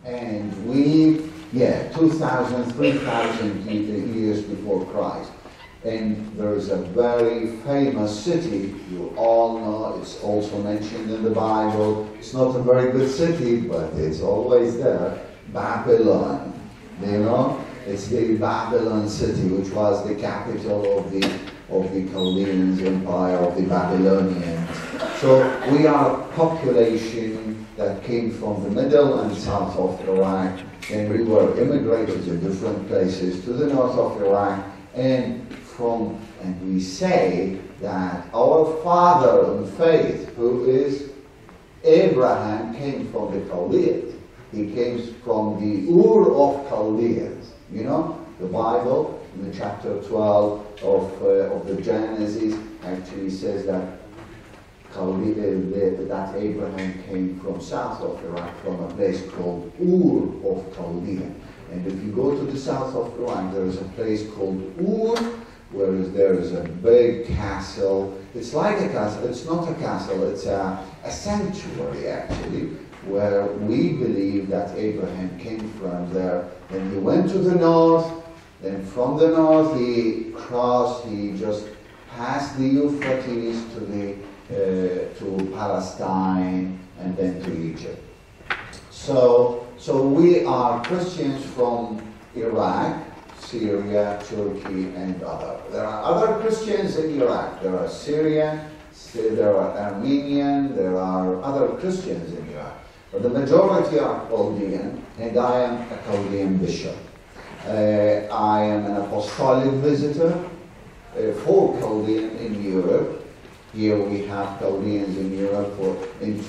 And 2,000, 3,000 years before Christ. And there is a very famous city, you all know, it's also mentioned in the Bible. It's not a very good city, but it's always there. Babylon, you know? It's the Babylon city, which was the capital of the Chaldeans empire, of the Babylonians. So we are a population that came from the middle and south of Iraq, and we were immigrated to different places, to the north of Iraq, and we say that our father in faith, who is Abraham, came from the Chaldeans. He came from the Ur of Chaldeans. You know, the Bible, in the chapter 12 of the Genesis, actually says that that Abraham came from south of Iraq, from a place called Ur of Chaldean. And if you go to the south of Iraq, there is a place called Ur, where there is a big castle. It's like a castle. It's not a castle. It's a sanctuary, actually, where we believe that Abraham came from there. Then he went to the north. Then from the north he crossed. He just passed the Euphrates to Palestine and then to Egypt. So we are Christians from Iraq, Syria, Turkey, and other. There are other Christians in Iraq. There are Syrian, there are Armenian, there are other Christians in Iraq. But the majority are Chaldean, and I am a Chaldean bishop. I am an apostolic visitor for Chaldean in Europe. Here we have Chaldeans in Europe in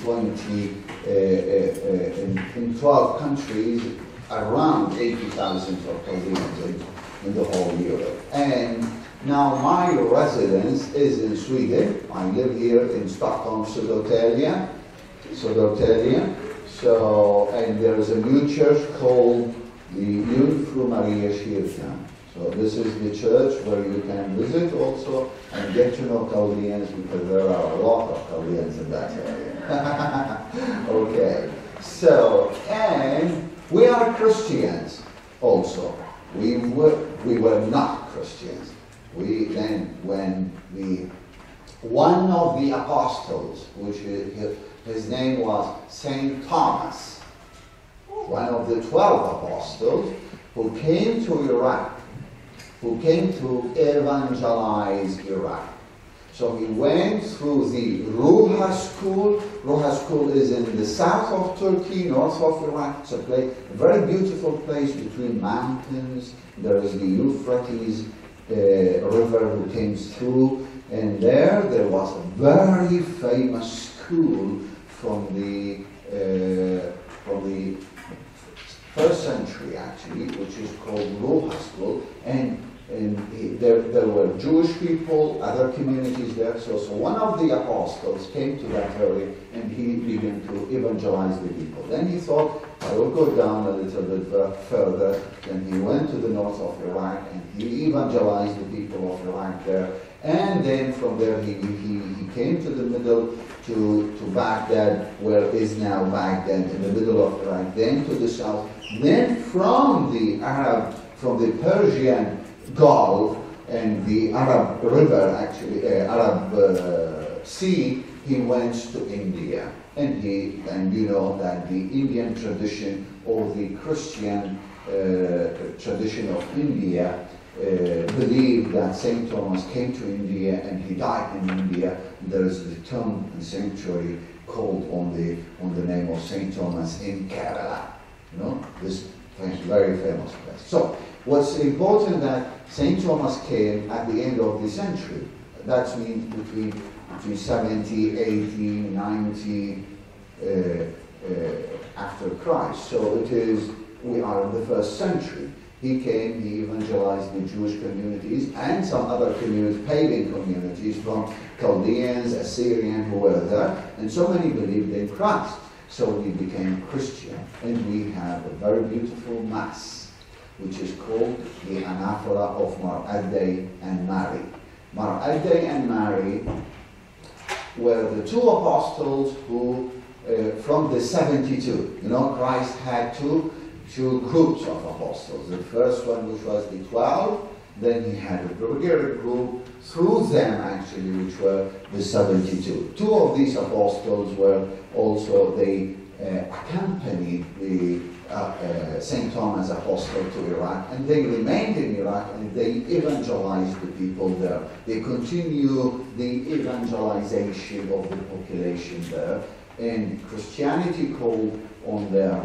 12 countries, around 80,000 of Chaldeans in the whole Europe. And now my residence is in Sweden. I live here in Stockholm, Södertälje. So, and there is a new church called the Jungfru Maria Kyrkan. So this is the church where you can visit also and get to know Chaldeans, because there are a lot of Chaldeans in that area. Okay, so, and we are Christians also. We were not Christians. One of the apostles, which his name was Saint Thomas, one of the 12 apostles who came to Iraq, who came to evangelize Iraq. So he went through the Ruha school. Ruha school is in the south of Turkey, north of Iraq. It's a very beautiful place between mountains. There is the Euphrates river who came through, and there was a very famous school from the first century, actually, which is called Ruha school, and there were Jewish people, other communities there. So one of the apostles came to that area and he began to evangelize the people. Then he thought, I will go down a little bit further. Then he went to the north of Iraq and he evangelized the people of Iraq there. And then from there he came to the middle, to Baghdad, where is now Baghdad, in the middle of Iraq. Then to the south. Then from the Persian Gulf and the Arab River, actually, Arab Sea, he went to India. And you know that the Indian tradition, or the Christian tradition of India, believe that Saint Thomas came to India and he died in India. There is the tomb and sanctuary called on the name of Saint Thomas in Kerala. You know, this very famous place. So what's important that Saint Thomas came at the end of the century. That means between 70, 80, 90 after Christ. So we are in the first century. He came, he evangelized the Jewish communities and some other communities, pagan communities from Chaldeans, Assyrian, who were there, and so many believed in Christ. So we became Christian, and we have a very beautiful mass, which is called the Anaphora of Mar Adday and Mary. Mar Adday and Mary were the two apostles who from the 72. You know, Christ had two groups of apostles. The first one, which was the 12, then he had a bigger group through them, actually, which were the 72. Two of these apostles were also, they accompanied the St. Thomas apostle to Iraq, and they remained in Iraq and they evangelized the people there. They continue the evangelization of the population there, and Christianity called on their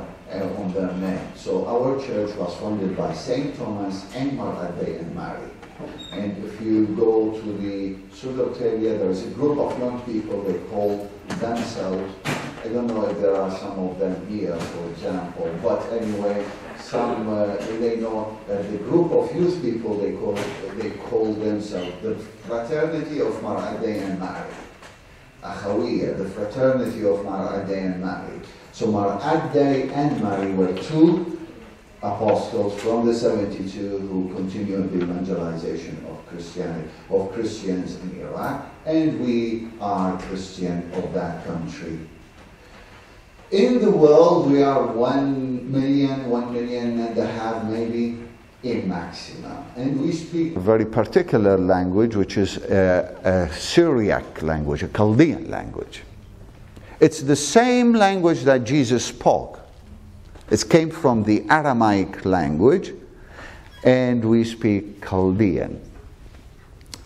name. So our church was founded by St. Thomas and Marade and Mary. And if you go to the Sudotelia, there is a group of young people, they call themselves, I don't know if there are some of them here, for example, but anyway, some, they know the group of youth people, they call themselves the Fraternity of Marade and Mary. Achawiya, the Fraternity of Marade and Mary. So Marade and Mary were two apostles from the 72 who continued the evangelization of Christianity, of Christians in Iraq, and we are Christian of that country. In the world, we are 1 million, 1.5 million maybe, in maximum. And we speak a very particular language, which is a Syriac language, a Chaldean language. It's the same language that Jesus spoke. It came from the Aramaic language, and we speak Chaldean.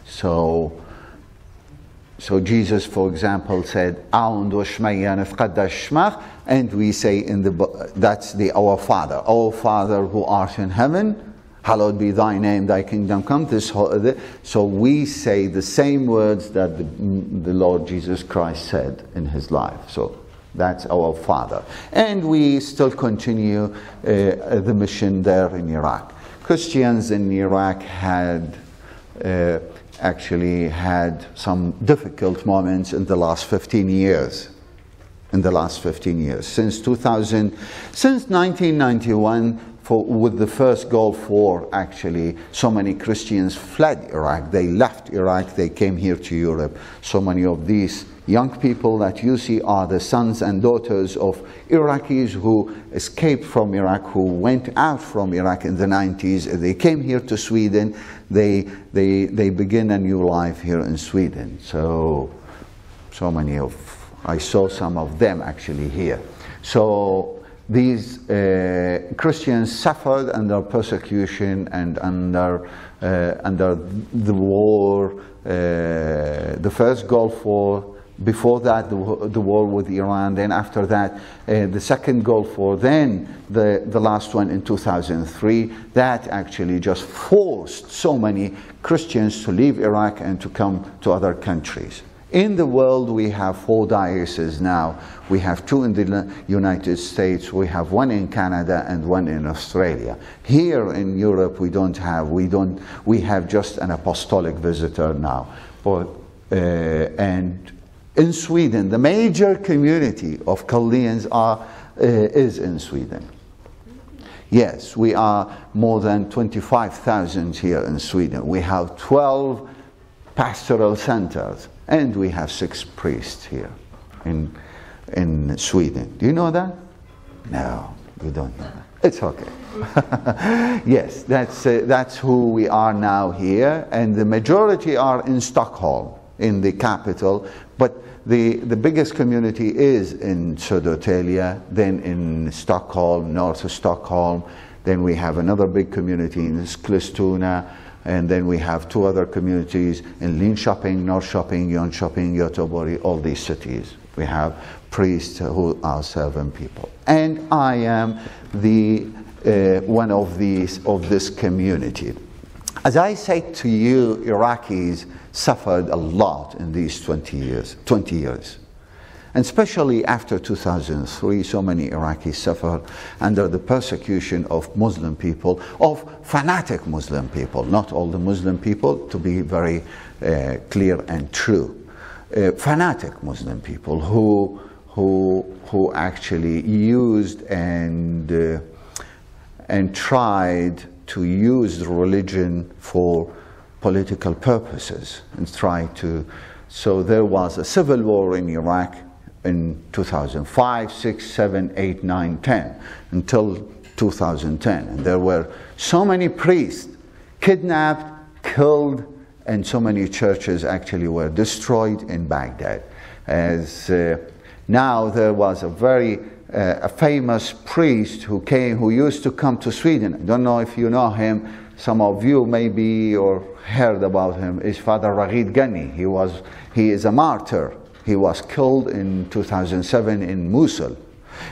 So Jesus, for example, said, and we say that's our Father. Our Father who art in heaven, hallowed be thy name, thy kingdom come. So we say the same words that the Lord Jesus Christ said in his life. So that's our Father. And we still continue the mission there in Iraq. Christians in Iraq had actually had some difficult moments in the last 15 years. Since 1991, with the first Gulf War, actually, so many Christians fled Iraq. They left Iraq, they came here to Europe. So many of these young people that you see are the sons and daughters of Iraqis who escaped from Iraq, who went out from Iraq in the 90s. They came here to Sweden. They begin a new life here in Sweden. So many I saw some of them actually here. So these Christians suffered under persecution and under the war, the first Gulf War. Before that, the war with Iran. Then after that, the second Gulf War. Then the last one in 2003. That actually just forced so many Christians to leave Iraq and to come to other countries. In the world, we have 4 dioceses now. We have 2 in the United States, we have 1 in Canada and 1 in Australia. Here in Europe, we have just an apostolic visitor now. And in Sweden, the major community of Chaldeans is in Sweden. Yes, we are more than 25,000 here in Sweden. We have 12 pastoral centers. And we have 6 priests here in Sweden. Do you know that? No, you don't know that. It's okay. Yes, that's who we are now here. And the majority are in Stockholm, in the capital. But the biggest community is in Södertälje, then in Stockholm, north of Stockholm. Then we have another big community in Eskilstuna. And then we have 2 other communities in Linköping, Norrköping, Jönköping, Göteborg, all these cities. We have priests who are serving people. And I am one of this community. As I say to you, Iraqis suffered a lot in these 20 years. And especially after 2003, so many Iraqis suffered under the persecution of Muslim people, of fanatic Muslim people, not all the Muslim people, to be very clear and true. Fanatic Muslim people who actually used and tried to use the religion for political purposes and tried to. So there was a civil war in Iraq in 2005, 6, 7, 8, 9, 10, until 2010. And there were so many priests kidnapped, killed, and so many churches actually were destroyed in Baghdad. As now there was a famous priest who used to come to Sweden. I don't know if you know him. Some of you maybe or heard about him. Is Father Ragid Ghani. He is a martyr. He was killed in 2007 in Mosul.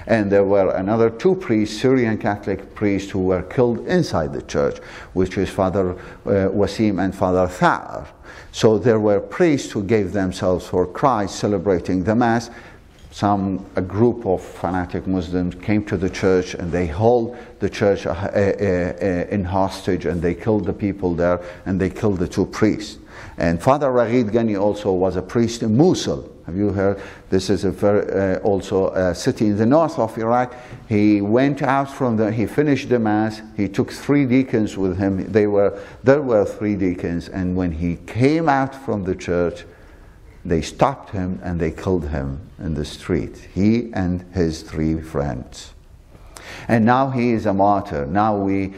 And there were another 2 priests, Syrian Catholic priests, who were killed inside the church, which is Father Wasim and Father Tha'ar. So there were priests who gave themselves for Christ, celebrating the Mass. A group of fanatic Muslims came to the church and they held the church in hostage, and they killed the people there, and they killed the 2 priests. And Father Ragid Ghani also was a priest in Mosul. Have you heard? This is also a city in the north of Iraq. He went out from there, he finished the Mass, he took 3 deacons with him. There were 3 deacons, and when he came out from the church, they stopped him and they killed him in the street, he and his 3 friends. And now he is a martyr. Now we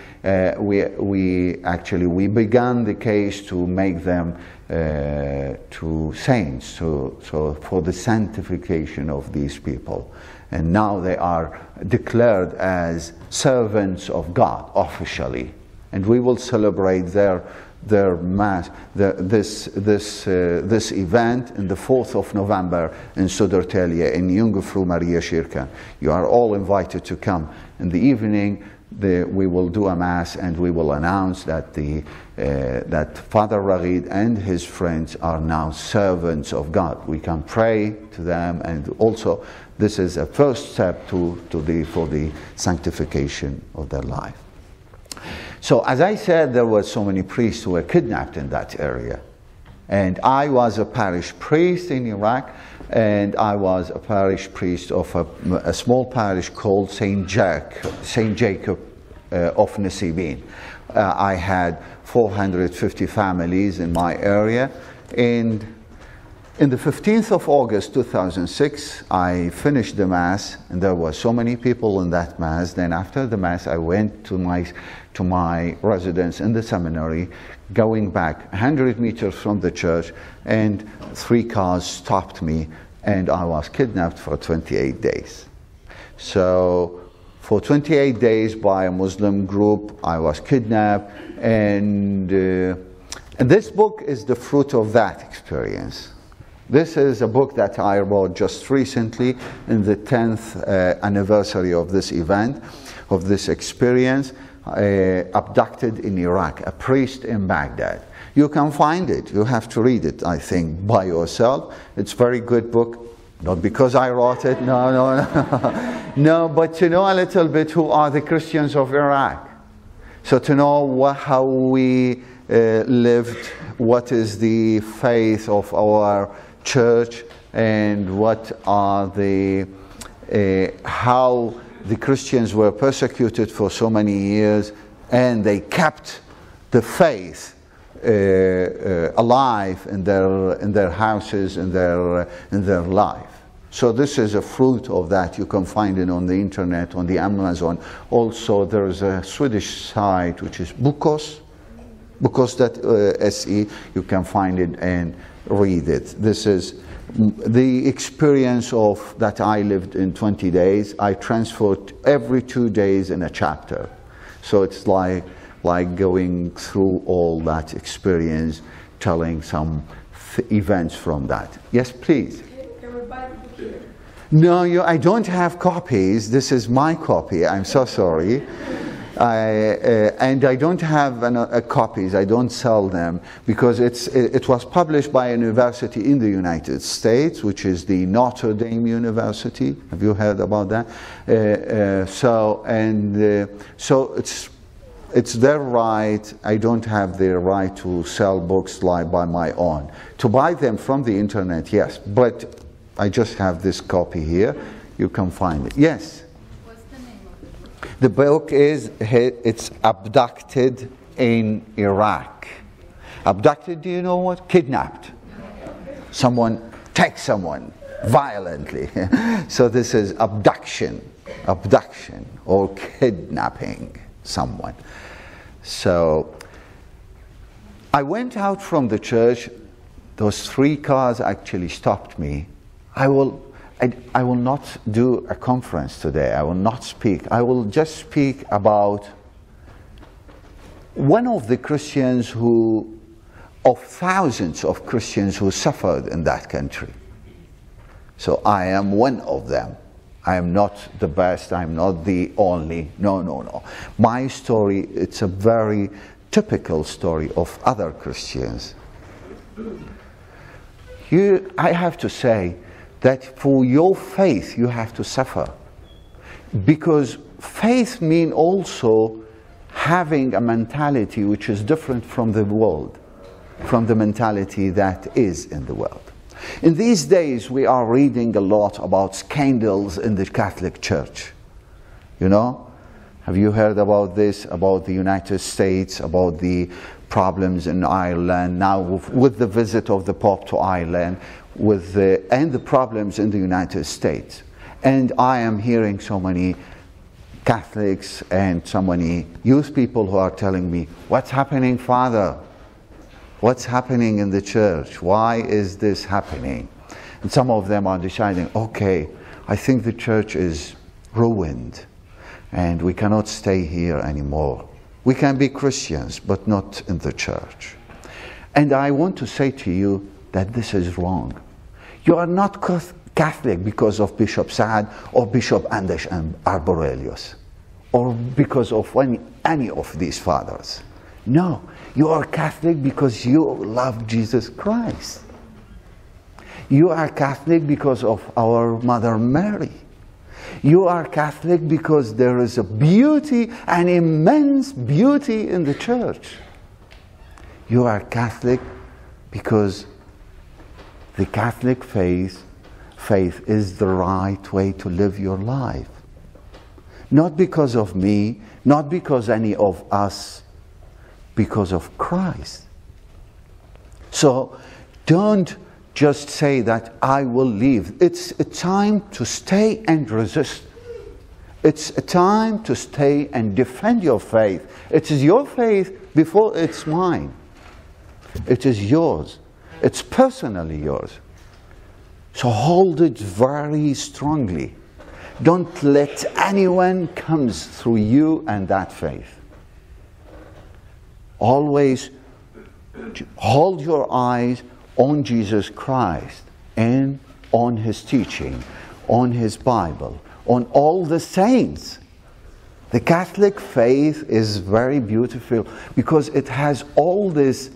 began the case to make them to saints, so for the sanctification of these people. And now they are declared as servants of God officially, and we will celebrate their Mass, this event in the 4th of November in Södertälje in Jungfru Maria Kyrkan. You are all invited to come. In the evening, we will do a Mass, and we will announce that that Father Ragid and his friends are now servants of God. We can pray to them, and also this is a first step for the sanctification of their life. So as I said, there were so many priests who were kidnapped in that area. And I was a parish priest in Iraq, and I was a parish priest of a small parish called St. Jacob of Nisibin. I had 450 families in my area, and in the 15th of August 2006, I finished the Mass, and there were so many people in that Mass. Then after the Mass, I went to my residence in the seminary, going back 100 meters from the church, and 3 cars stopped me, and I was kidnapped for 28 days. So for 28 days by a Muslim group, I was kidnapped, and this book is the fruit of that experience. This is a book that I wrote just recently in the 10th anniversary of this event, of this experience, Abducted in Iraq, a priest in Baghdad. You can find it. You have to read it, I think, by yourself. It's a very good book. Not because I wrote it, no. No, but to know a little bit who are the Christians of Iraq. So to know how we lived, what is the faith of our church, and what are how the Christians were persecuted for so many years, and they kept the faith alive in their houses, in their life. So this is a fruit of that. You can find it on the internet, on the Amazon. Also, there is a Swedish site which is Bukos.se. You can find it and read it. This is the experience of that I lived in 20 days. I transferred every 2 days in a chapter. So it's like going through all that experience, telling some events from that. Yes, please. Can we buy the book here? No, I don't have copies. This is my copy. I'm so sorry. And I don't have copies. I don't sell them because it was published by a university in the United States, which is the Notre Dame University. Have you heard about that? So it's their right. I don't have the right to sell books like by my own. To buy them from the internet, yes, but I just have this copy here. You can find it. Yes. The book is, it's Abducted in Iraq. Abducted, do you know what? Kidnapped. Someone takes someone violently. So this is abduction or kidnapping someone. So I went out from the church. Those 3 cars actually stopped me. I will not do a conference today. I will not speak. I will just speak about one of the Christians of thousands of Christians who suffered in that country. So I am one of them. I am not the best. I'm not the only. No. My story, it's a very typical story of other Christians. I have to say that for your faith you have to suffer, because faith means also having a mentality which is different from the world, from the mentality that is in the world. In these days we are reading a lot about scandals in the Catholic Church. You know, have you heard about this, about the United States, about the problems in Ireland, now with the visit of the Pope to Ireland, and the problems in the United States. And I am hearing so many Catholics and so many youth people who are telling me, what's happening, Father? What's happening in the church? Why is this happening? And some of them are deciding, okay, I think the church is ruined and we cannot stay here anymore. We can be Christians, but not in the church. And I want to say to you that this is wrong. You are not Catholic because of Bishop Saad or Bishop Anders and Arborelius, or because of any of these fathers. No, you are Catholic because you love Jesus Christ. You are Catholic because of our Mother Mary. You are Catholic because there is a beauty, an immense beauty in the church. You are Catholic because the Catholic faith is the right way to live your life. Not because of me, not because any of us, because of Christ. So don't just say that I will leave. It's a time to stay and resist. It's a time to stay and defend your faith. It is your faith before it's mine. It is yours. It's personally yours. So hold it very strongly. Don't let anyone come through you and that faith. Always hold your eyes on Jesus Christ and on His teaching, on His Bible, on all the saints. The Catholic faith is very beautiful because it has all this,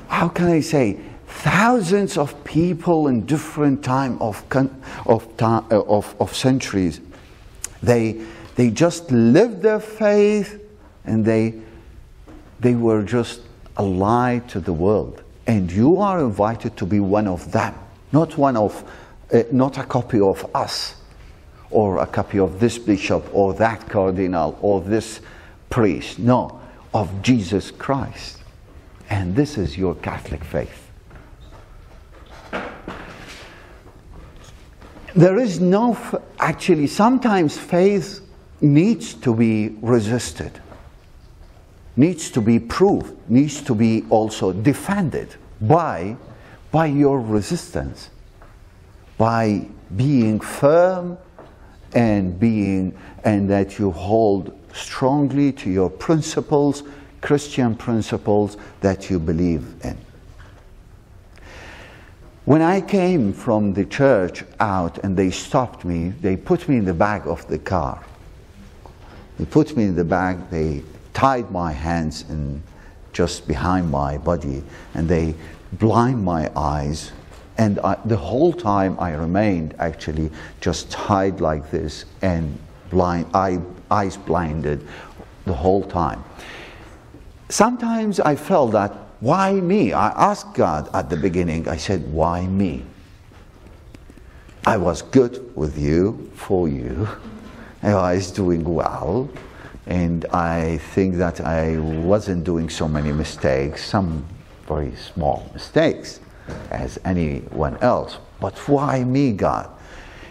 how can I say, thousands of people in different time of centuries. They just lived their faith and they were just a light to the world. And you are invited to be one of them, not a copy of us, or a copy of this bishop, or that cardinal, or this priest. No, of Jesus Christ. And this is your Catholic faith. There is no, actually, sometimes faith needs to be resisted, needs to be proved, needs to be also defended by your resistance, by being firm and that you hold strongly to your principles, Christian principles that you believe in. When I came from the church out and they stopped me, they put me in the back of the car. They put me in the back, they tied my hands in just behind my body, and they blind my eyes, and the whole time I remained actually just tied like this and eyes blinded the whole time. Sometimes I felt that, why me? I asked God at the beginning, I said, why me? I was good with you, for you, I was doing well, and I think that I wasn't doing so many mistakes, some very small mistakes. as anyone else. But why me, God?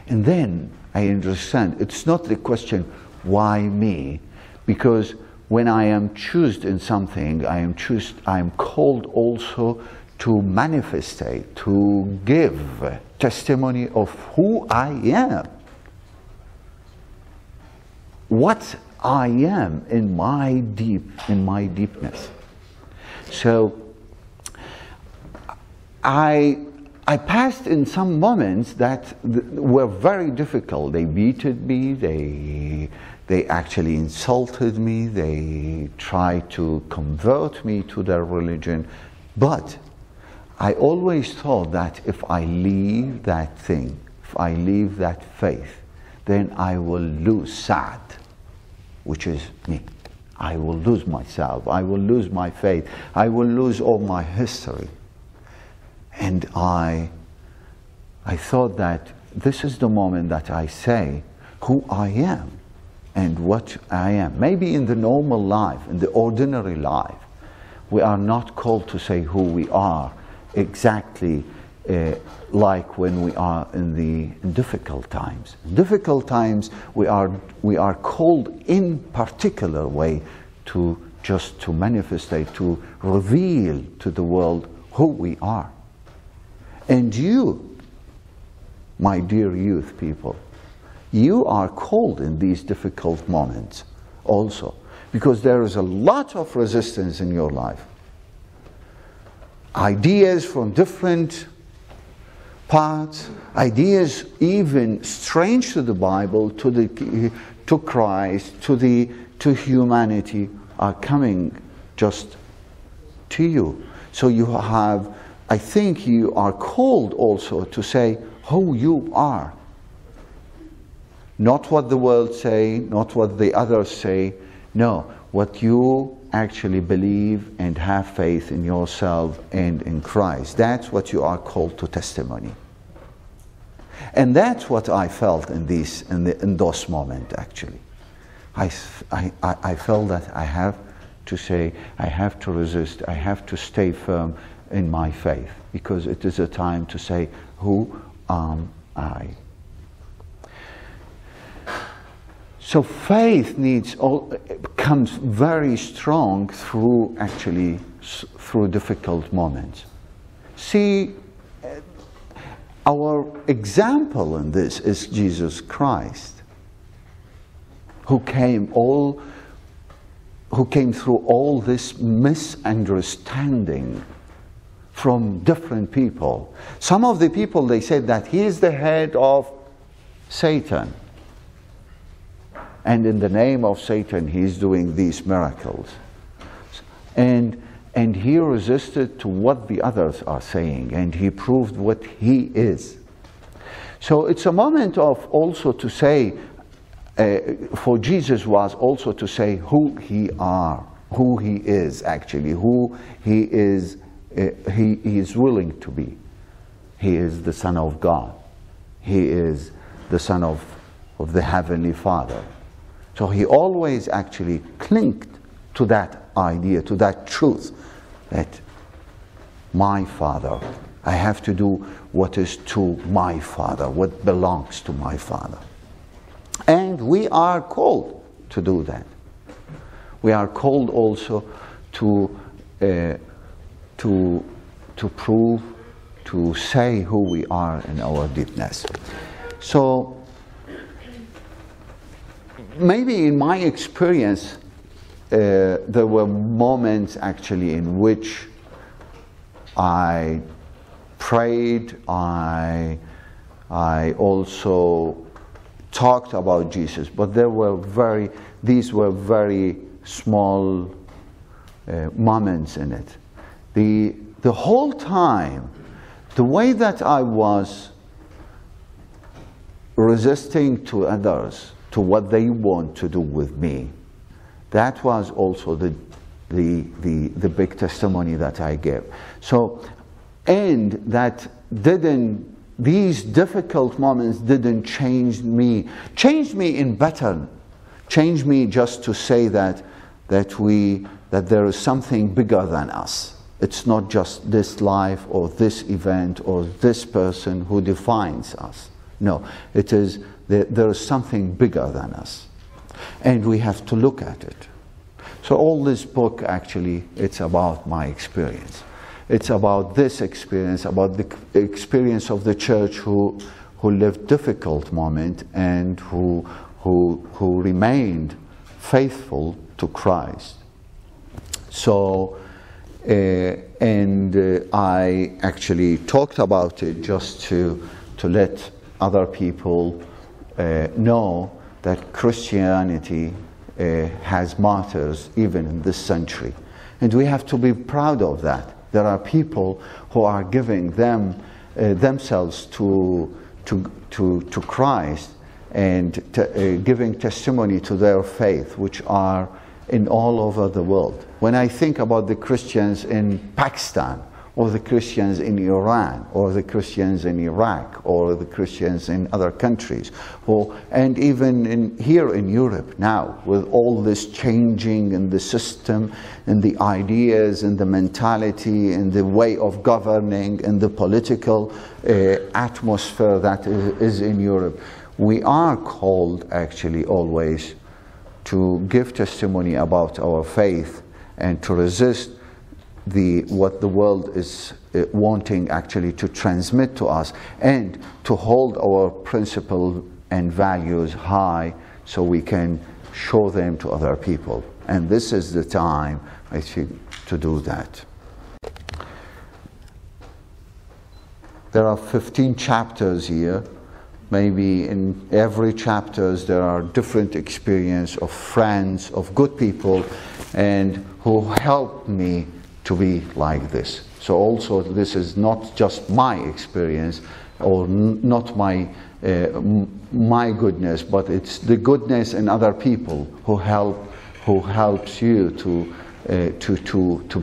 And then I understand it's not the question, why me? Because when I am chosen in something, I am called also to manifestate, to give testimony of who I am. What I am in my deepness. So I passed in some moments that were very difficult. They beated me, they actually insulted me, they tried to convert me to their religion. But I always thought that if I leave that thing, if I leave that faith, then I will lose Saad, which is me. I will lose myself, I will lose my faith, I will lose all my history. And I thought that this is the moment that I say who I am and what I am. Maybe in the normal life, in the ordinary life, we are not called to say who we are exactly like when we are in difficult times. In difficult times, we are called in particular way to manifestate, to reveal to the world who we are. And you, my dear youth people, you are called in these difficult moments also, because there is a lot of resistance in your life. Ideas from different parts, ideas even strange to the Bible, to Christ, to humanity, are coming just to you. So you have, I think you are called also to say who you are. Not what the world say, not what the others say. No, what you actually believe and have faith in yourself and in Christ. That's what you are called to testimony. And that's what I felt in those moments actually. I felt that I have to say, I have to resist, I have to stay firm in my faith, because it is a time to say, who am I? So faith comes very strong through difficult moments. See, our example in this is Jesus Christ, who came through all this misunderstanding from different people. Some of the people, they said that he is the head of Satan. And in the name of Satan, he's doing these miracles. And he resisted to what the others are saying, and he proved what he is. So it's a moment of also to say, for Jesus was also to say who he is actually, who he is willing to be. He is the Son of God. He is the Son of the Heavenly Father. So he always actually clinged to that idea, to that truth, that my Father, I have to do what is to my Father, what belongs to my Father. And we are called to do that. We are called also to prove, to say who we are in our deepness. So, maybe in my experience, there were moments actually in which I prayed, I also talked about Jesus, but these were very small moments in it. The whole time, the way that I was resisting to others, to what they want to do with me, that was also the big testimony that I gave. So, and that these difficult moments didn't change me in better, change me just to say that there is something bigger than us, It's not just this life or this event or this person who defines us. No, it is there is something bigger than us, and we have to look at it. So all this book, actually, it's about my experience. It's about this experience, about the experience of the church who lived difficult moment and who remained faithful to Christ. So, I actually talked about it just to let other people know that Christianity has martyrs even in this century. And we have to be proud of that. There are people who are giving themselves to Christ and giving testimony to their faith, which are in all over the world. When I think about the Christians in Pakistan, or the Christians in Iran, or the Christians in Iraq, or the Christians in other countries, and even here in Europe now, with all this changing in the system, and the ideas, and the mentality, and the way of governing, and the political atmosphere that is in Europe, we are called actually always to give testimony about our faith and to resist what the world is wanting actually to transmit to us, and to hold our principles and values high so we can show them to other people. And this is the time, I think, to do that. There are 15 chapters here. Maybe in every chapters there are different experience of friends, of good people, and who helped me to be like this. So also this is not just my experience or not my goodness, but it's the goodness in other people who helps you to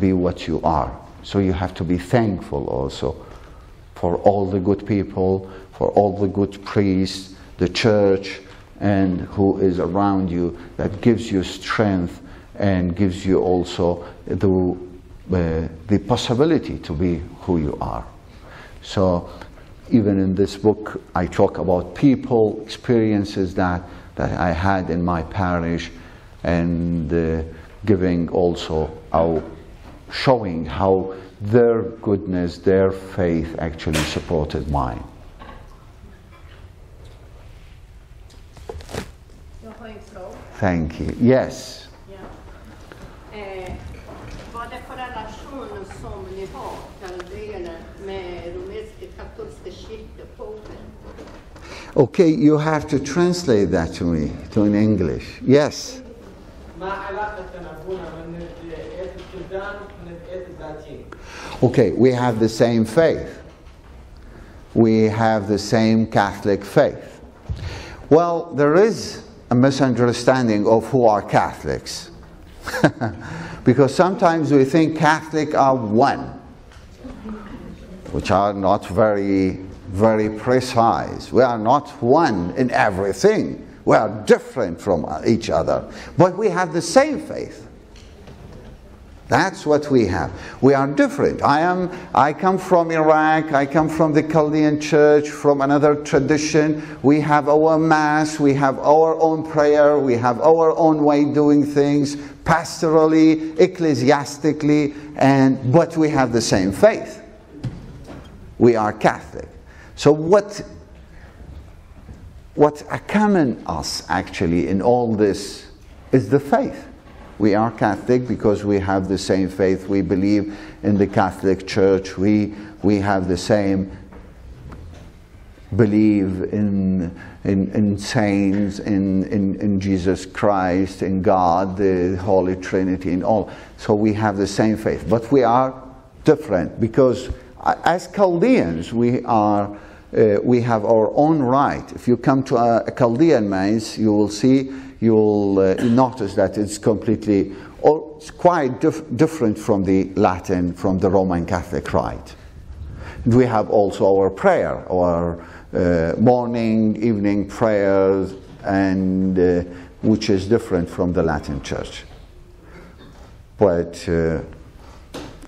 be what you are. So you have to be thankful also for all the good people, for all the good priests, the church, and who is around you, that gives you strength and gives you also the possibility to be who you are. So even in this book I talk about people, experiences that I had in my parish, and giving also showing how their goodness, their faith actually supported mine. Thank you. Yes. Vad är för relation som ni har, kaldéerna, med romerska katolska kyrkopåven? Okay, you have to translate that to me, in English. Yes. Okay, we have the same faith. We have the same Catholic faith. Well, there is a misunderstanding of who are Catholics. Because sometimes we think Catholic are one, which are not very, very precise. We are not one in everything. We are different from each other. But we have the same faith. That's what we have. We are different. I come from Iraq, I come from the Chaldean church, from another tradition. We have our mass, we have our own prayer, we have our own way doing things, pastorally, ecclesiastically, but we have the same faith. We are Catholic. So what accompanies us actually in all this is the faith. We are Catholic because we have the same faith. We believe in the Catholic Church. We have the same belief in saints, in Jesus Christ, in God, the Holy Trinity, in all. So we have the same faith. But we are different because as Chaldeans, we have our own right. If you come to a Chaldean mass, you will notice that it's completely, or it's quite different from the Latin, from the Roman Catholic rite. We have also our prayer, our morning, evening prayers, and which is different from the Latin Church. But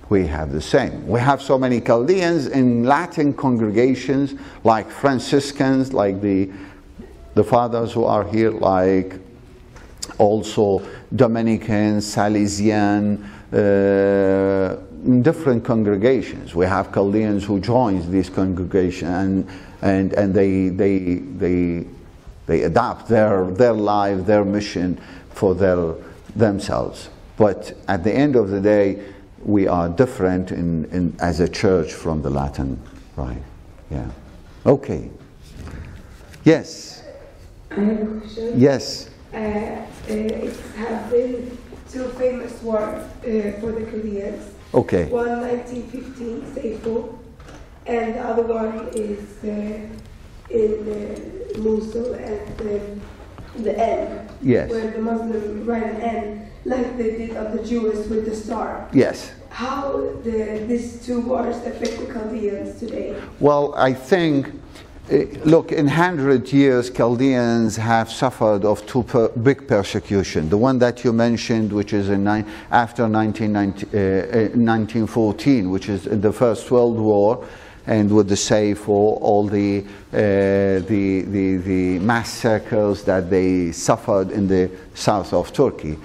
we have the same. We have so many Chaldeans in Latin congregations, like Franciscans, like the fathers who are here, like also Dominicans, Salesian, different congregations. We have Chaldeans who join these congregations, and they adapt their life, their mission for themselves. But at the end of the day, we are different as a church from the Latin, right? Yeah. Okay. Yes. I have a question. Yes. It has been two famous wars for the Chaldeans. Okay. One 1915, Seifu, and the other one is in Mosul at the end. Yes. Where the Muslims write an N, like they did of the Jews with the star. Yes. How these two wars affect the Chaldeans today? Well, I think, look, in 100 years, Chaldeans have suffered of two big persecution. The one that you mentioned, which is after 1914, which is the First World War, and with the Seifu, all the massacres that they suffered in the south of Turkey.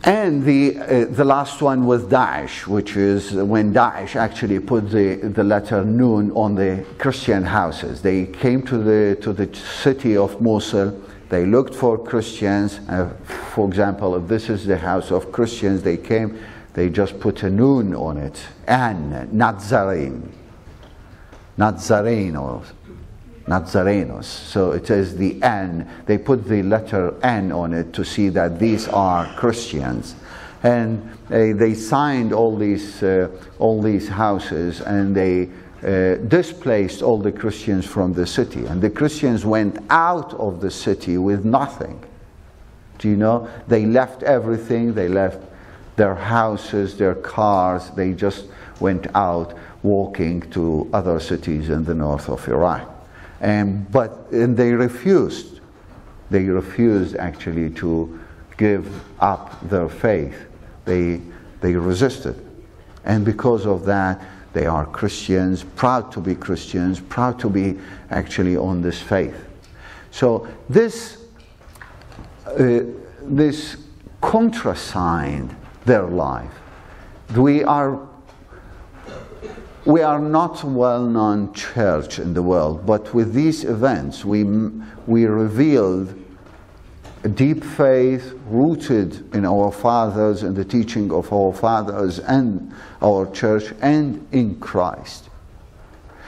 And the last one was Daesh, which is when Daesh actually put the letter Nun on the Christian houses. They came to the city of Mosul. They looked for Christians. For example, if this is the house of Christians, they came. They just put a Nun on it, and Nazarenos. So it is the N. They put the letter N on it to see that these are Christians, and they signed all these houses, and they displaced all the Christians from the city, and the Christians went out of the city with nothing. Do you know? They left everything. They left their houses, their cars. They just went out walking to other cities in the north of Iraq. And they refused. They refused actually to give up their faith. They resisted. And because of that, they are Christians, proud to be Christians, proud to be actually on this faith. So this contrasigned their life. We are not a well-known church in the world, but with these events, we revealed a deep faith rooted in our fathers and the teaching of our fathers and our church and in Christ.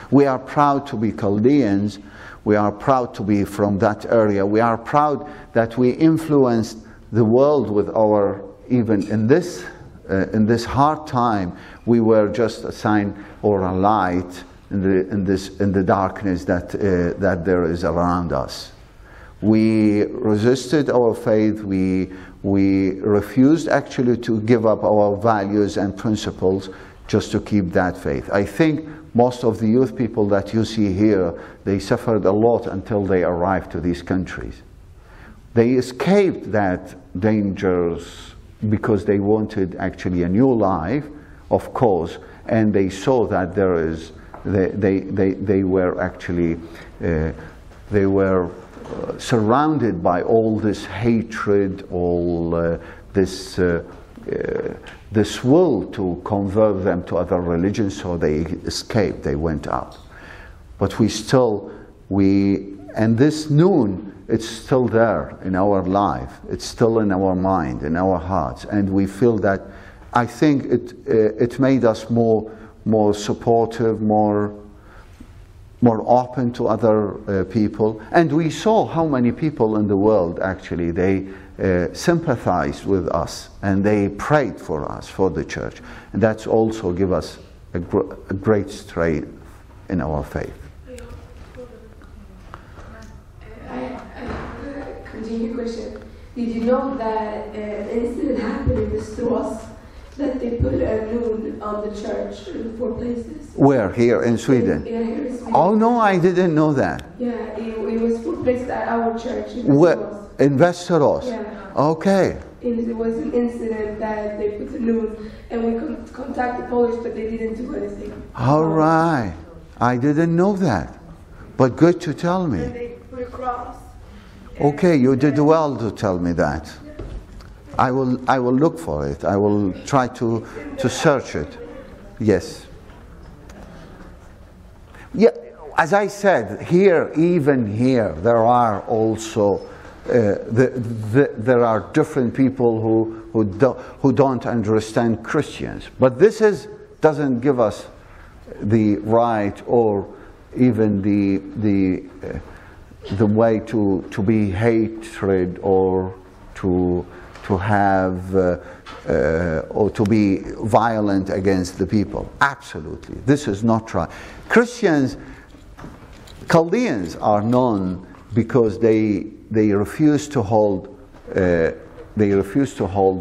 We are proud to be Chaldeans. We are proud to be from that area. We are proud that we influenced the world with our, even in this hard time, we were just a sign or a light in the darkness that there is around us. We resisted our faith. We refused actually to give up our values and principles just to keep that faith. I think most of the youth people that you see here, they suffered a lot until they arrived to these countries. They escaped that dangers because they wanted actually a new life, of course, and they saw that there is, they were actually, they were surrounded by all this hatred, all this will to convert them to other religions, so they escaped, they went out. But and this noon, it's still there in our life. It's still in our mind, in our hearts. And we feel that, I think it made us more supportive, more open to other people. And we saw how many people in the world actually, they sympathized with us and they prayed for us, for the church. And that's also give us a great strength in our faith. Continue question. Did you know that an incident happened in the Strås, that they put a noon on the church in 4 places? Where? Here in Sweden? Yeah, here in Sweden. Oh no, I didn't know that. Yeah, it was 4 places at our church in Where? Västerås. In Västerås? Yeah. Okay. It was an incident that they put the news, and we contacted the police, but they didn't do anything. All right. I didn't know that. But good to tell me. And they put a cross. Okay, you did well to tell me that. I will look for it. I will try to search it. Yes. Yeah, as I said, even here, there are also there are different people who don't understand Christians. But this doesn't give us the right or even the way to be hatred or to have or to be violent against the people. Absolutely, this is not right. Chaldeans are known because they refuse to hold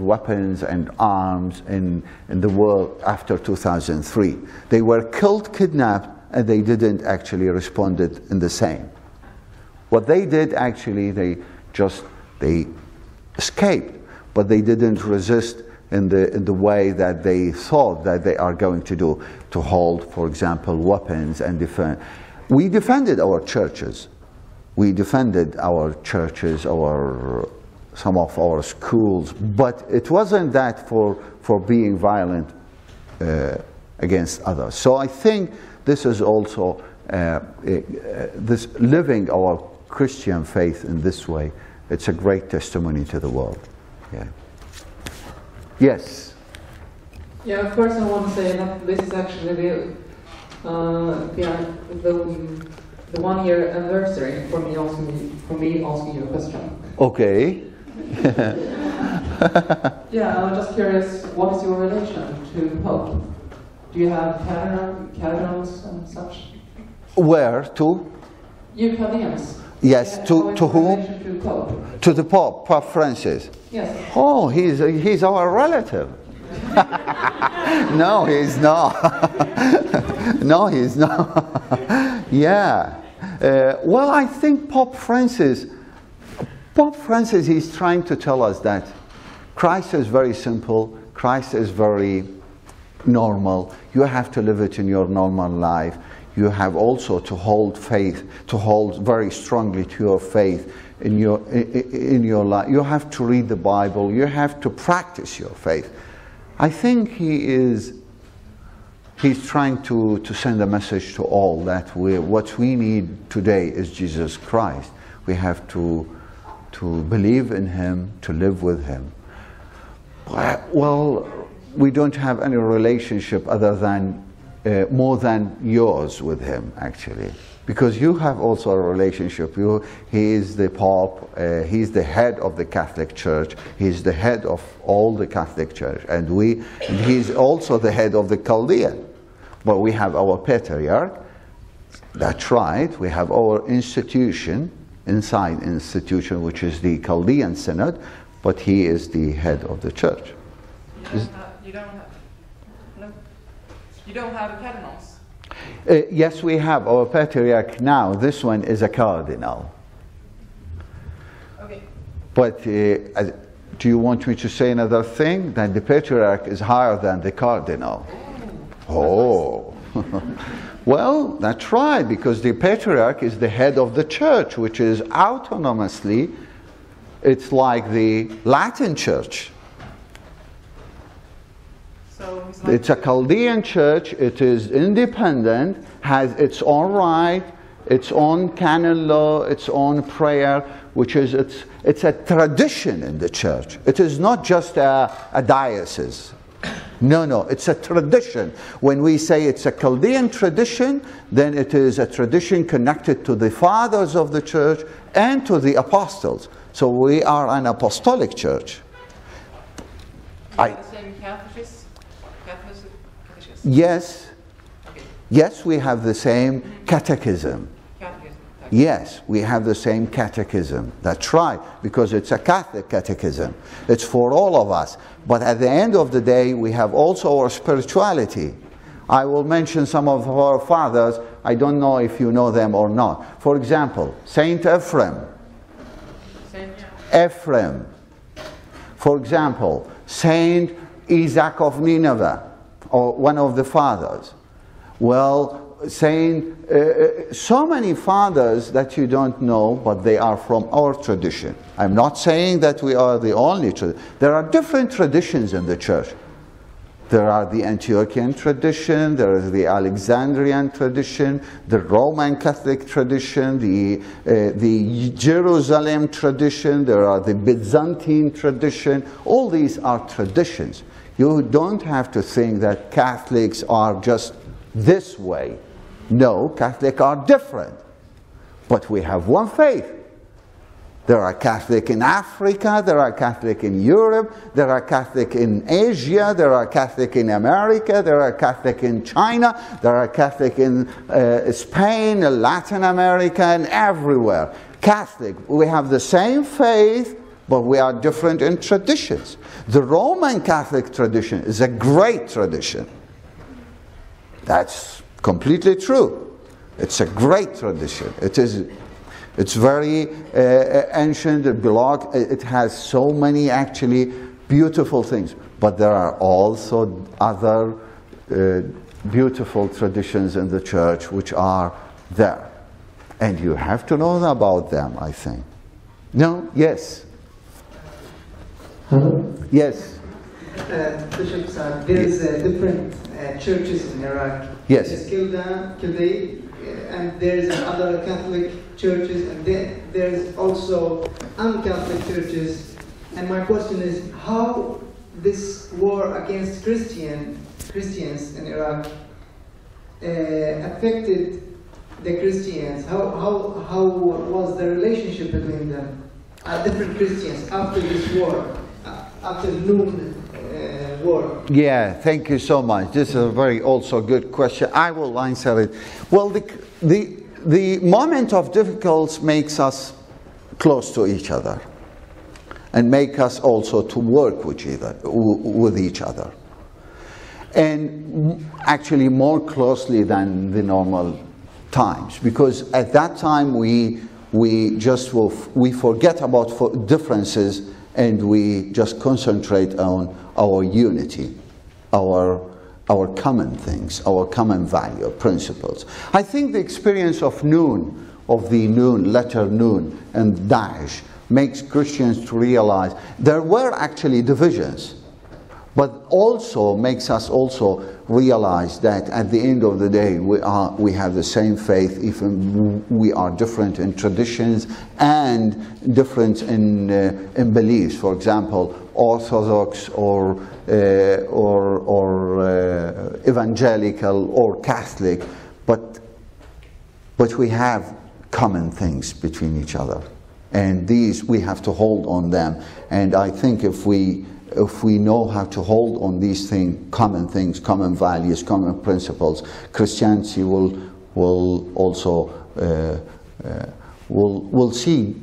weapons and arms in the world after 2003. They were killed, kidnapped, and they didn't actually respond in the same. What they did actually, they escaped, but they didn't resist in the way that they thought that they are going to do, to hold, for example, weapons and defend. We defended our churches. We defended our churches, some of our schools, but it wasn't that for being violent against others. So I think this is also this living our Christian faith in this way. It's a great testimony to the world. Yeah. Yes. Yeah. First, I want to say that this is actually the 1 year anniversary for me asking you a question. Okay. Yeah, I'm just curious, what is your relation to the Pope? Do you have canons and such? Where to? You Chaldeans. Yes, to whom? To the Pope. To the Pope, Pope Francis. Yes. Oh, he's our relative. No, he's not. No, he's not. Yeah. Well, I think Pope Francis, he's trying to tell us that Christ is very simple. Christ is very normal. You have to live it in your normal life. You have also to hold faith, to hold very strongly to your faith in your life. You have to read the Bible. You have to practice your faith. I think he's trying to send a message to all that what we need today is Jesus Christ. We have to believe in Him, to live with Him. Well, we don't have any relationship other than more than yours with Him, actually, because you have also a relationship. He is the Pope. He's the head of the Catholic Church. He's the head of all the Catholic Church, and he's also the head of the Chaldean. But we have our Patriarch. That's right. We have our institution, which is the Chaldean Synod, but he is the head of the church. You don't have cardinals? Yes, we have our Patriarch now. This one is a cardinal. Okay. But do you want me to say another thing? That the Patriarch is higher than the cardinal. Oh. Well, that's right, because the Patriarch is the head of the church, which is autonomously, it's like the Latin church. So like it's a Chaldean church, it is independent, has its own right, its own canon law, its own prayer, which is, it's a tradition in the church. It is not just a diocese. No, it's a tradition. When we say it's a Chaldean tradition, then it is a tradition connected to the fathers of the church and to the apostles. So we are an apostolic church. the same catechism? Yes. Okay. Yes, we have the same catechism. Yes, we have the same catechism. That's right, because it's a Catholic catechism. It's for all of us. But at the end of the day, we have also our spirituality. I will mention some of our fathers. I don't know if you know them or not. For example, Saint Ephraim. Ephraim. For example, Saint Isaac of Nineveh, or one of the fathers. Well, so many fathers that you don't know, but they are from our tradition. I'm not saying that we are the only tradition. There are different traditions in the church. There are the Antiochian tradition, there is the Alexandrian tradition, the Roman Catholic tradition, the Jerusalem tradition, there are the Byzantine tradition. All these are traditions. You don't have to think that Catholics are just this way. No, Catholics are different. But we have one faith. There are Catholics in Africa, there are Catholics in Europe, there are Catholics in Asia, there are Catholics in America, there are Catholics in China, there are Catholics in Spain, Latin America, and everywhere. Catholic, we have the same faith, but we are different in traditions. The Roman Catholic tradition is a great tradition. That's completely true. It's a great tradition. It's very ancient. It has so many actually beautiful things. But there are also other beautiful traditions in the church which are there. And you have to know about them, I think. No? Yes? Hello? Yes? Bishop Saad, there's different churches in Iraq. Yes. There's Kildare, and there's other Catholic churches, and there's also un-Catholic churches. And my question is, how this war against Christians in Iraq affected the Christians? How was the relationship between them, different Christians, after this war, after noon war? Yeah, thank you so much. This is a very also good question. I will answer it. Well, the moment of difficulty makes us close to each other and make us also to work with each other. And actually more closely than the normal times, because at that time we forget about differences and we just concentrate on our unity, our common things, our common value, principles. I think the experience of noon, of the noon, letter noon, and Daesh makes Christians to realize there were actually divisions, but also makes us also realize that at the end of the day we have the same faith, even we are different in traditions and different in beliefs. For example, Orthodox or evangelical or Catholic, but we have common things between each other, and these we have to hold on them. And I think if we know how to hold on these things, common values, common principles, Christianity will also will see,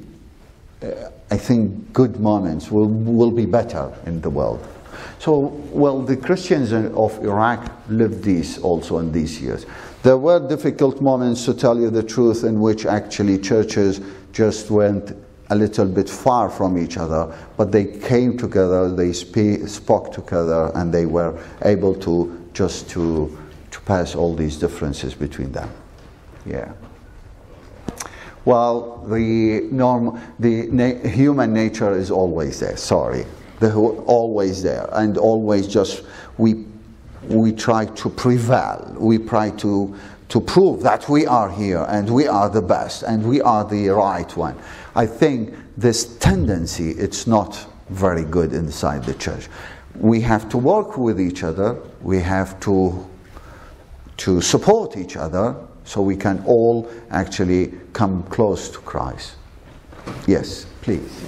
I think, good moments, will be better in the world. So, well, the Christians of Iraq lived these also in these years. There were difficult moments, to tell you the truth, in which actually churches just went a little bit far from each other, but they came together, they spoke together, and they were able to just to pass all these differences between them. Yeah. Well, the human nature is always there. Sorry, they're always there, and always just we try to prevail. We try to prove that we are here and we are the best and we are the right one. I think this tendency, it's not very good inside the church. We have to work with each other. We have to support each other so we can all actually come close to Christ. Yes, please.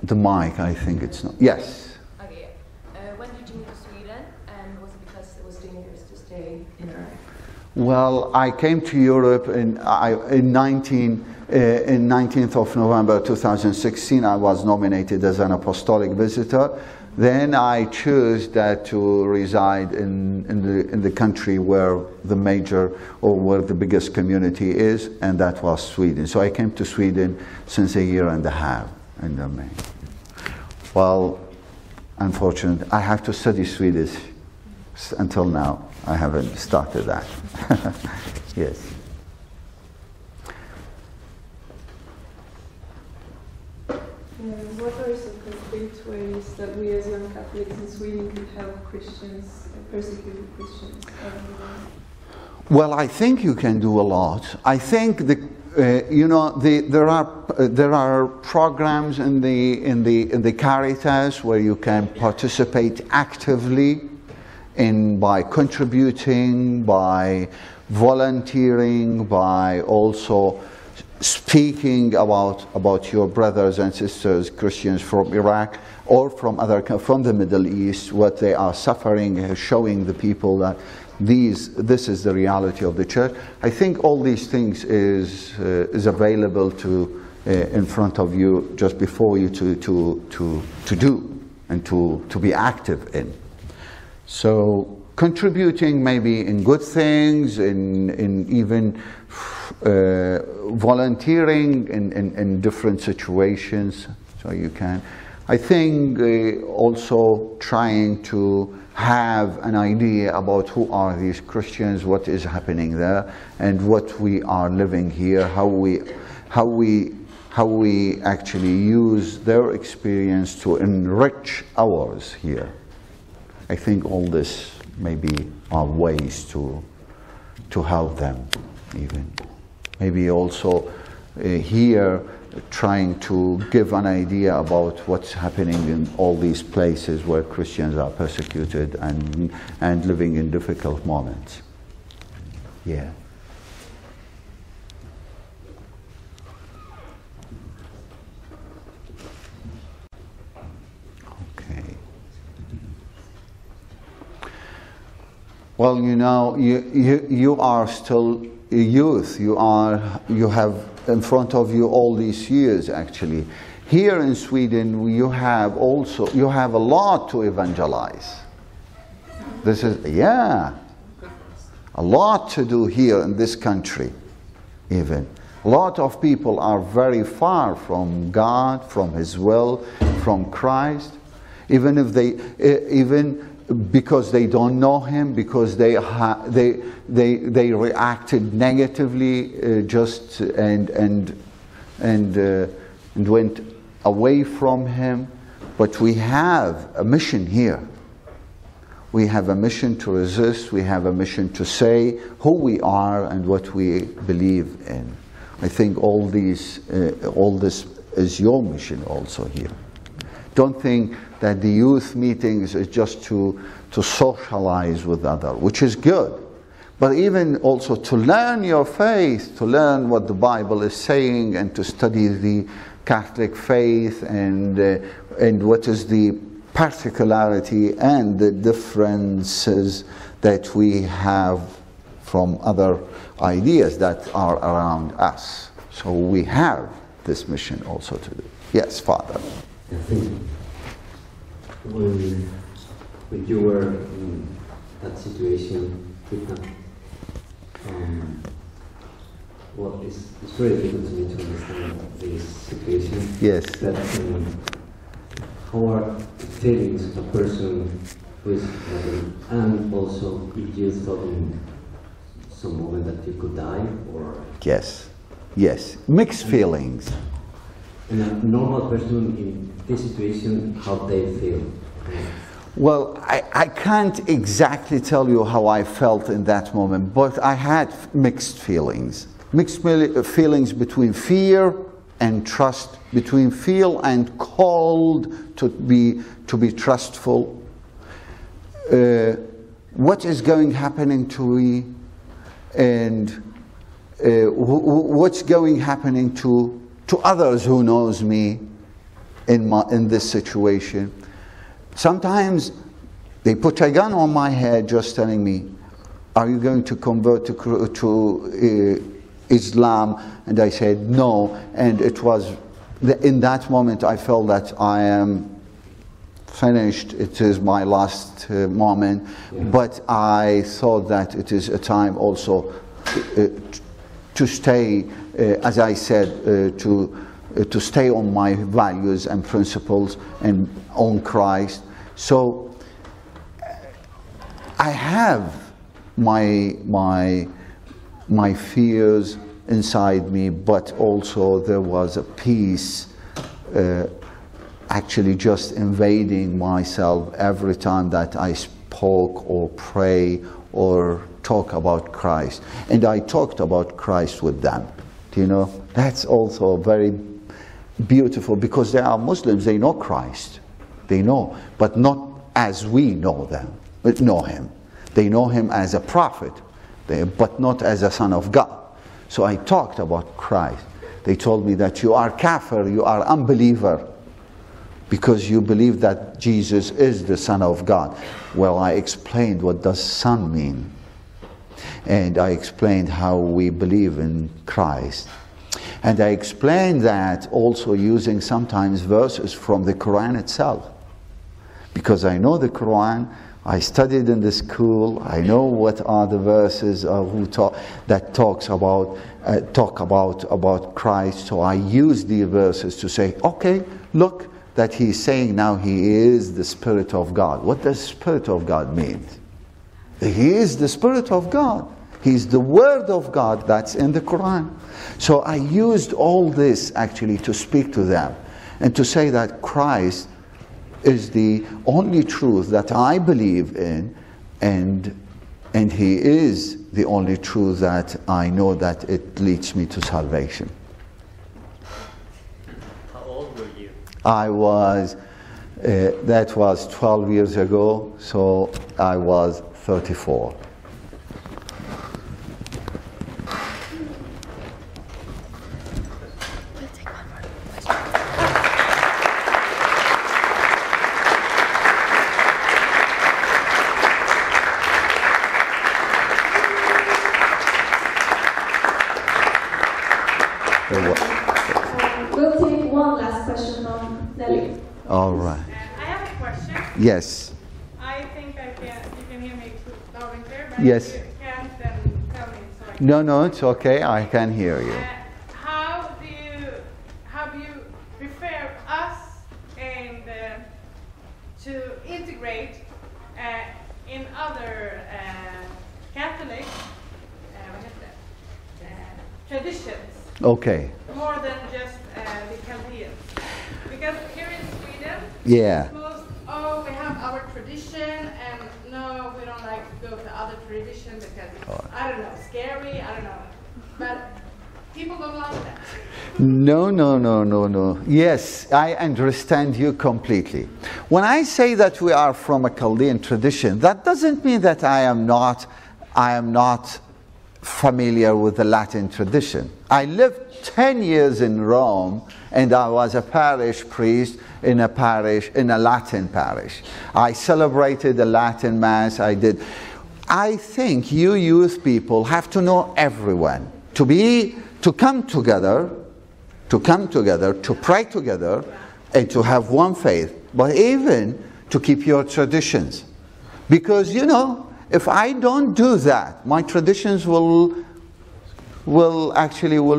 The mic, I think it's not. Yes. Okay. When did you move to Sweden, and was it because it was dangerous to stay in Iraq? Well, I came to Europe in 19th of November 2016. I was nominated as an apostolic visitor. then I chose that to reside in the country where the major or where the biggest community is, and that was Sweden. So I came to Sweden since 1.5 years in the main. Well, unfortunately, I have to study Swedish. Until now, I haven't started that. Yes. What are some concrete ways that we as young Catholics in Sweden could help Christians, persecuted Christians? Well, I think you can do a lot. I think there are programs in the Caritas where you can participate actively by contributing, by volunteering, by also speaking about your brothers and sisters, Christians from Iraq or from the Middle East, what they are suffering, showing the people that this is the reality of the church. I think all these things is available in front of you, just before you to do and to be active in. So contributing maybe in good things, in even volunteering in different situations, so you can. I think also trying to have an idea about who are these Christians, what is happening there, and what we are living here, how we actually use their experience to enrich ours here. I think all this maybe are ways to help them even. Maybe also here trying to give an idea about what's happening in all these places where Christians are persecuted and living in difficult moments. Yeah. Okay. Well, you are still a youth. You have in front of you all these years, actually. Here in Sweden, you have a lot to evangelize. This is, a lot to do here in this country, even. A lot of people are very far from God, from His will, from Christ, even because they don't know Him, because they reacted negatively, and went away from Him. But we have a mission here. We have a mission to resist. We have a mission to say who we are and what we believe in. I think all this is your mission also here. Don't think that the youth meetings is just to socialize with others, which is good. But even also to learn your faith, to learn what the Bible is saying, and to study the Catholic faith, and what is the particularity and the differences that we have from other ideas that are around us. So we have this mission also to do. Yes, Father. I think when you were in that situation, well, it's very difficult to me to understand this situation. Yes. But how are the feelings of a person who is and also if you thought in some moment that you could die, or yes, mixed feelings. And a normal person in this situation, how they feel? Well, I can't exactly tell you how I felt in that moment, but I had mixed feelings. Mixed feelings between fear and trust, between fear and called to be trustful. What is happening to me, and what's happening to others who knows me in this situation. Sometimes they put a gun on my head just telling me, are you going to convert to Islam? And I said no, and it was in that moment I felt that I am finished. It is my last moment. Yeah. But I thought that it is a time also to stay, as I said, to stay on my values and principles and on Christ. So I have my fears inside me, but also there was a peace actually just invading myself every time that I spoke or pray or talk about Christ. And I talked about Christ with them. Do you know? That's also very beautiful, because they are Muslims, they know Christ. They know, but not as we know them, but know him. They know him as a prophet, but not as a son of God. So I talked about Christ. They told me that you are kafir, you are unbeliever, because you believe that Jesus is the Son of God. Well, I explained what does Son mean. And I explained how we believe in Christ. And I explained that also using sometimes verses from the Quran itself. Because I know the Quran, I studied in the school, I know what are the verses that talk about Christ. So I use the verses to say, okay, look, that he's saying now he is the Spirit of God. What does Spirit of God mean? He is the Spirit of God. He's the Word of God that's in the Quran. So I used all this actually to speak to them and to say that Christ is the only truth that I believe in, and he is the only truth that I know that it leads me to salvation. I was, that was 12 years ago, so I was 34. We'll take one last question from Nelly. All right. I have a question. Yes. I think you can hear me loud and clear, but Yes. if you can't, then tell me. So I can. No, it's okay. I can hear you. How do you prefer us and to integrate in other Catholic traditions? Okay. More than just the Chaldeans. Because here in Sweden, Yeah. we have our tradition, and no, we don't like to go to other tradition because it's, I don't know, scary, I don't know. But people don't like that. No. Yes, I understand you completely. When I say that we are from a Chaldean tradition, that doesn't mean that I am not familiar with the Latin tradition. I lived 10 years in Rome, and I was a parish priest in a Latin parish. I celebrated the Latin Mass, I did. I think you youth people have to know everyone, to come together, to pray together, and to have one faith, but even to keep your traditions. Because, you know, if I don't do that, my traditions will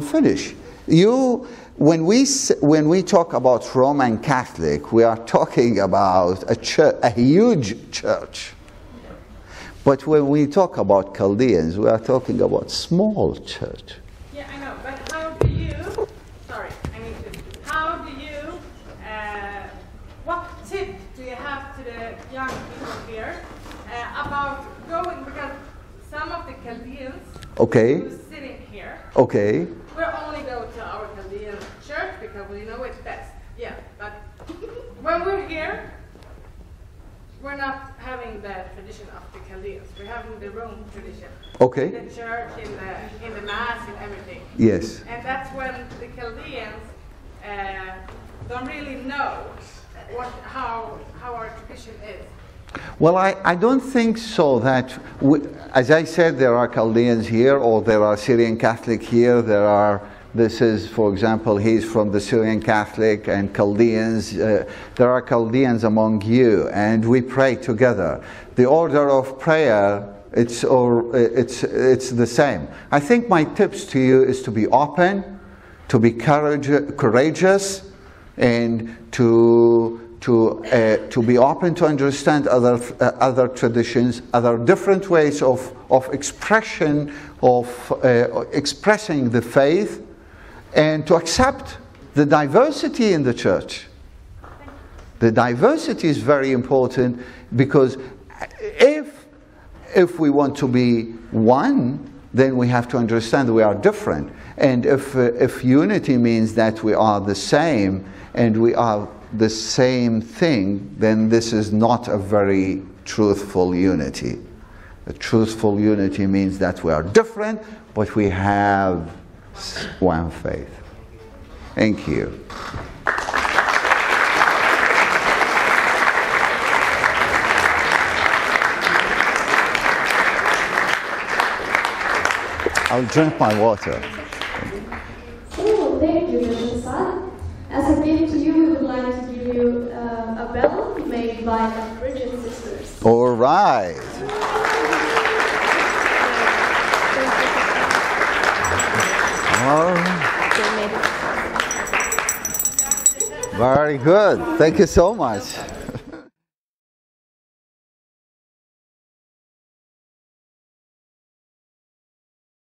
finish. When we talk about Roman Catholic, we are talking about a huge church. But when we talk about Chaldeans, we are talking about small church. Yeah, I know, but what tip do you have to the young people here about going, because some of the Chaldeans who's sitting here, we only go to our Chaldean church because we know it's best. Yeah, but when we're here, we're not having the tradition of the Chaldeans. We're having the Rome tradition. In the church, in the mass, and everything. Yes. And that's when the Chaldeans don't really know how our tradition is. Well, I don't think so that, as I said, there are Chaldeans here, or there are Syrian Catholic here, there are This is, for example, he's from the Syrian Catholic and Chaldeans. There are Chaldeans among you, and we pray together. The order of prayer, it's the same. I think my tips to you is to be open, to be courageous, and to be open to understand other traditions, other different ways of expression, of expressing the faith, and to accept the diversity in the church. The diversity is very important, because if we want to be one, then we have to understand that we are different. And if unity means that we are the same and we are the same thing, then this is not a very truthful unity. A truthful unity means that we are different, but we have one faith. Thank you. I'll drink my water. Oh, thank you, Biskop Saad. As a gift to you, we would like to give you a bell made by the Virgin Sisters. All right. Very good. Thank you so much.